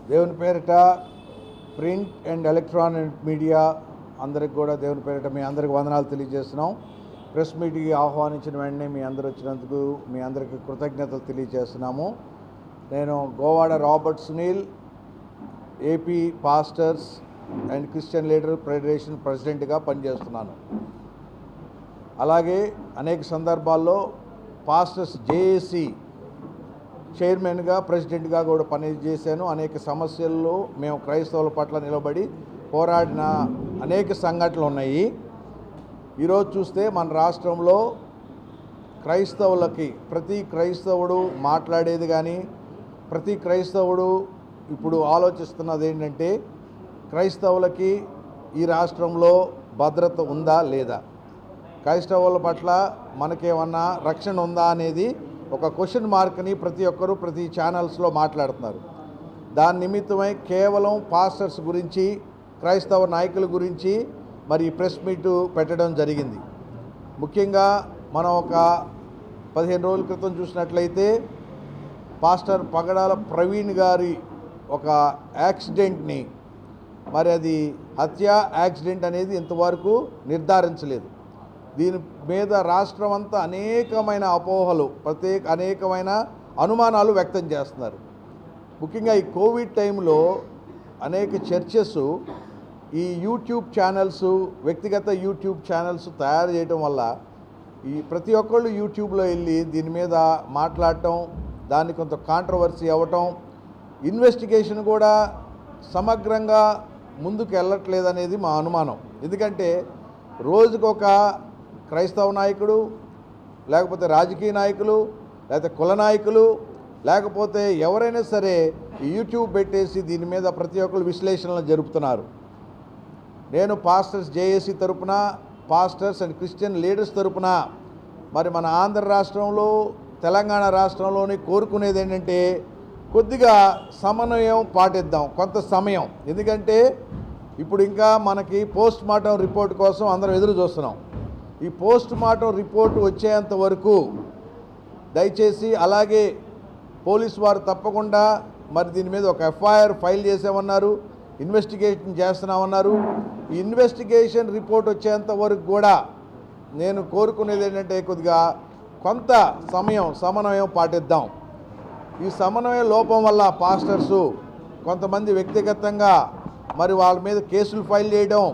దేవుని పేరిట print and electronic media అందరికి కూడా దేవుని పేరిట మీ అందరికి వందనాలు తెలియజేస్తున్నాం. ప్రెస్ మీట్కి ఆహ్వానించిన వెంటనే మీ అందరూ వచ్చినందుకు మీ అందరికీ కృతజ్ఞతలు తెలియజేస్తున్నాము. నేను Govada Robert Sunil, AP pastors and Christian leader federation ప్రెసిడెంట్గా పనిచేస్తున్నాను. అలాగే అనేక సందర్భాల్లో పాస్టర్స్ జేఏసీ చైర్మన్గా ప్రెసిడెంట్గా కూడా పనిచేశాను. అనేక సమస్యల్లో మేము క్రైస్తవుల పట్ల నిలబడి పోరాడిన అనేక సంఘటనలు ఉన్నాయి. ఈరోజు చూస్తే మన రాష్ట్రంలో క్రైస్తవులకి ప్రతి క్రైస్తవుడు మాట్లాడేది కానీ ప్రతి క్రైస్తవుడు ఇప్పుడు ఆలోచిస్తున్నది ఏంటంటే క్రైస్తవులకి ఈ రాష్ట్రంలో భద్రత ఉందా లేదా, క్రైస్తవుల పట్ల మనకేమన్నా రక్షణ ఉందా అనేది ఒక క్వశ్చన్ మార్క్ని ప్రతి ఒక్కరూ ప్రతి ఛానల్స్లో మాట్లాడుతున్నారు. దాని నిమిత్తమై కేవలం పాస్టర్స్ గురించి క్రైస్తవ నాయకుల గురించి మరి ప్రెస్ మీట్ పెట్టడం జరిగింది. ముఖ్యంగా మనం ఒక 15 రోజుల క్రితం చూసినట్లయితే పాస్టర్ పగడాల ప్రవీణ్ గారి ఒక యాక్సిడెంట్ని, మరి అది హత్య యాక్సిడెంట్ అనేది ఇంతవరకు నిర్ధారించలేదు. దీని మీద రాష్ట్రం అంతా అనేకమైన అపోహలు అనేకమైన అనుమానాలు వ్యక్తం చేస్తున్నారు. ముఖ్యంగా ఈ కోవిడ్ టైంలో అనేక చర్చెస్ ఈ యూట్యూబ్ ఛానల్స్, వ్యక్తిగత యూట్యూబ్ ఛానల్స్ తయారు చేయడం వల్ల ఈ ప్రతి ఒక్కళ్ళు యూట్యూబ్లో వెళ్ళి దీని మీద మాట్లాడటం, దాన్ని కొంత కాంట్రవర్సీ అవ్వటం, ఇన్వెస్టిగేషన్ కూడా సమగ్రంగా ముందుకు వెళ్ళట్లేదనేది మా అనుమానం. ఎందుకంటే రోజుకొక క్రైస్తవ నాయకుడు, లేకపోతే రాజకీయ నాయకులు, లేకపోతే కుల నాయకులు, లేకపోతే ఎవరైనా సరే యూట్యూబ్ పెట్టేసి దీని మీద ప్రతి ఒక్కరు విశ్లేషణలు జరుపుతున్నారు. నేను పాస్టర్స్ జేఏసీ తరపున, పాస్టర్స్ అండ్ క్రిస్టియన్ లీడర్స్ తరపున మరి మన ఆంధ్ర రాష్ట్రంలో తెలంగాణ రాష్ట్రంలోని కోరుకునేది ఏంటంటే కొద్దిగా సమన్వయం పాటిద్దాం కొంత సమయం. ఎందుకంటే ఇప్పుడు ఇంకా మనకి పోస్ట్ మార్టం రిపోర్ట్ కోసం అందరం ఎదురు చూస్తున్నాం. ఈ పోస్ట్ మార్టం రిపోర్టు వచ్చేంత వరకు దయచేసి, అలాగే పోలీసు వారు తప్పకుండా మరి దీని మీద ఒక ఎఫ్ఐఆర్ ఫైల్ చేసామన్నారు, ఇన్వెస్టిగేషన్ చేస్తున్నామన్నారు. ఈ ఇన్వెస్టిగేషన్ రిపోర్ట్ వచ్చేంత వరకు కూడా నేను కోరుకునేది ఏంటంటే కొద్దిగా కొంత సమన్వయం పాటిద్దాం. ఈ సమన్వయ లోపం వల్ల పాస్టర్సు కొంతమంది వ్యక్తిగతంగా మరి వాళ్ళ మీద కేసులు ఫైల్ చేయడం,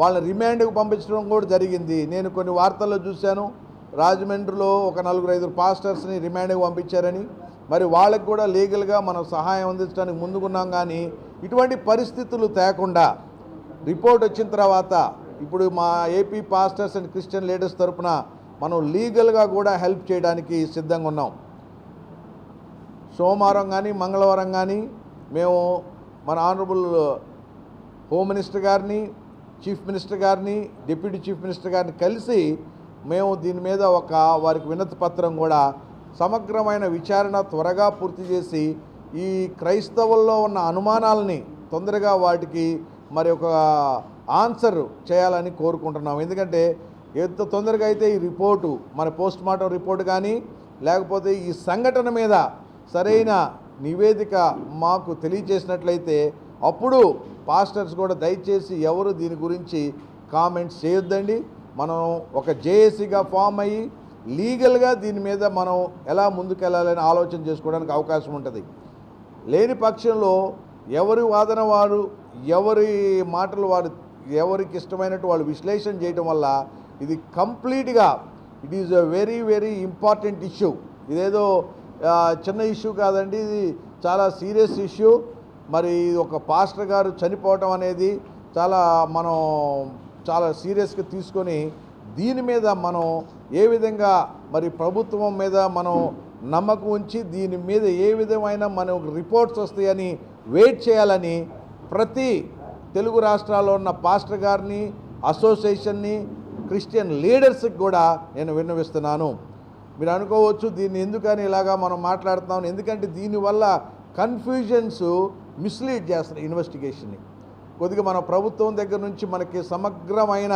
వాళ్ళని రిమాండ్కి పంపించడం కూడా జరిగింది. నేను కొన్ని వార్తల్లో చూశాను, రాజమండ్రిలో ఒక 4-5 పాస్టర్స్ని రిమాండ్కి పంపించారని. మరి వాళ్ళకి కూడా లీగల్గా మనం సహాయం అందించడానికి ముందుకున్నాం. కానీ ఇటువంటి పరిస్థితులు తేకుండా రిపోర్ట్ వచ్చిన తర్వాత ఇప్పుడు మా AP pastors and Christian leaders తరపున మనం లీగల్గా కూడా హెల్ప్ చేయడానికి సిద్ధంగా ఉన్నాం. సోమవారం కానీ మంగళవారం కానీ మేము మన ఆనరబుల్ హోమ్ మినిస్టర్ గారిని, చీఫ్ మినిస్టర్ గారిని, డిప్యూటీ చీఫ్ మినిస్టర్ గారిని కలిసి మేము దీని మీద వారికి వినతి పత్రం కూడా సమగ్రమైన విచారణ త్వరగా పూర్తి చేసి ఈ క్రైస్తవుల్లో ఉన్న అనుమానాలని తొందరగా వాటికి మరి ఒక ఆన్సర్ చేయాలని కోరుకుంటున్నాం. ఎందుకంటే ఎంత తొందరగా అయితే ఈ రిపోర్టు, మన పోస్ట్ మార్టం రిపోర్టు కానీ లేకపోతే ఈ సంఘటన మీద సరైన నివేదిక మాకు తెలియజేసినట్లయితే అప్పుడు పాస్టర్స్ కూడా దయచేసి ఎవరు దీని గురించి కామెంట్స్ చేయొద్దండి. మనం ఒక జేఏసీగా ఫామ్ అయ్యి లీగల్గా దీని మీద మనం ఎలా ముందుకెళ్ళాలని ఆలోచన చేసుకోవడానికి అవకాశం ఉంటుంది. లేని పక్షంలో ఎవరి వాదన వారు, ఎవరి మాటలు వారు, ఎవరికి ఇష్టమైనట్టు వాళ్ళు విశ్లేషణ చేయడం వల్ల ఇది కంప్లీట్గా it is a very very important issue. ఇదేదో చిన్న ఇష్యూ కాదండి, ఇది చాలా సీరియస్ ఇష్యూ. మరి ఒక పాస్టర్ గారు చనిపోవటం అనేది చాలా సీరియస్గా తీసుకొని దీని మీద మనం ఏ విధంగా మరి ప్రభుత్వం మీద మనం నమ్మకం ఉంచి దీని మీద ఏ విధమైన మనం రిపోర్ట్స్ వస్తాయని వెయిట్ చేయాలని ప్రతి తెలుగు రాష్ట్రాల్లో ఉన్న పాస్టర్ గారిని, అసోసియేషన్ని, క్రిస్టియన్ లీడర్స్కి కూడా నేను విన్నవిస్తున్నాను. మీరు అనుకోవచ్చు దీన్ని ఎందుకని ఇలాగా మనం మాట్లాడుతున్నాం, ఎందుకంటే దీనివల్ల కన్ఫ్యూజన్స్ మిస్లీడ్ చేస్తున్నారు ఇన్వెస్టిగేషన్ని. కొద్దిగా మన ప్రభుత్వం దగ్గర నుంచి మనకి సమగ్రమైన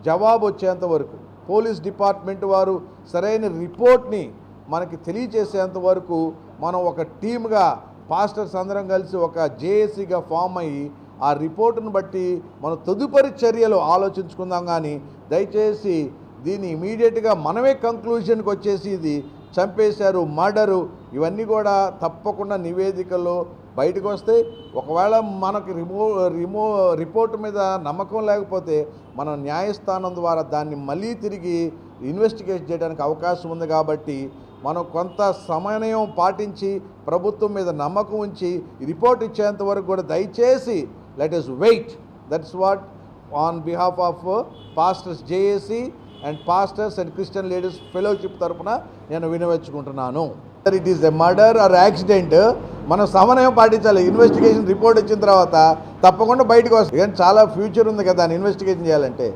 జవాబు వచ్చేంత వరకు, పోలీస్ డిపార్ట్మెంట్ వారు సరైన రిపోర్ట్ని మనకి తెలియజేసేంత వరకు మనం ఒక టీమ్గా పాస్టర్స్ అందరం కలిసి ఒక జేఏసీగా ఫామ్ అయ్యి ఆ రిపోర్టును బట్టి మనం తదుపరి చర్యలు ఆలోచించుకుందాం. కానీ దయచేసి దీన్ని ఇమీడియట్గా మనమే కంక్లూజన్కి వచ్చేసి ఇది చంపేశారు, మర్డరు, ఇవన్నీ కూడా తప్పకుండా నివేదికల్లో బయటకు వస్తాయి. ఒకవేళ మనకు రిపోర్ట్ మీద నమ్మకం లేకపోతే మనం న్యాయస్థానం ద్వారా దాన్ని మళ్ళీ తిరిగి ఇన్వెస్టిగేట్ చేయడానికి అవకాశం ఉంది. కాబట్టి మనం కొంత సమయం పాటించి ప్రభుత్వం మీద నమ్మకం ఉంచి రిపోర్ట్ ఇచ్చేంత వరకు కూడా దయచేసి let us wait. That's what on behalf of pastors JAC and pastors and Christian leaders fellowship తరఫున నేను వినవించుకుంటున్నాను. It is a murder or accident, మనం సమన్వయం పాటించాలి. ఇన్వెస్టిగేషన్ రిపోర్ట్ వచ్చిన తర్వాత తప్పకుండా బయటకు వస్తుంది. కానీ చాలా ఫ్యూచర్ ఉంది కదా దాన్ని ఇన్వెస్టిగేషన్ చేయాలంటే.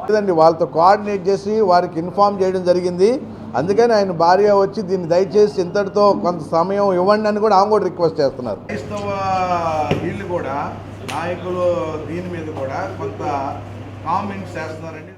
లేదండి, వాళ్ళతో కోఆర్డినేట్ చేసి వారికి ఇన్ఫార్మ్ చేయడం జరిగింది. అందుకని ఆయన భార్య వచ్చి దీన్ని దయచేసి ఇంతటితో కొంత సమయం ఇవ్వండి అని కూడా ఆమె కూడా రిక్వెస్ట్ చేస్తున్నారు. క్రైస్తవ వీళ్ళు కూడా నాయకులు దీని మీద కూడా కొంత కామెంట్స్ చేస్తున్నారండి.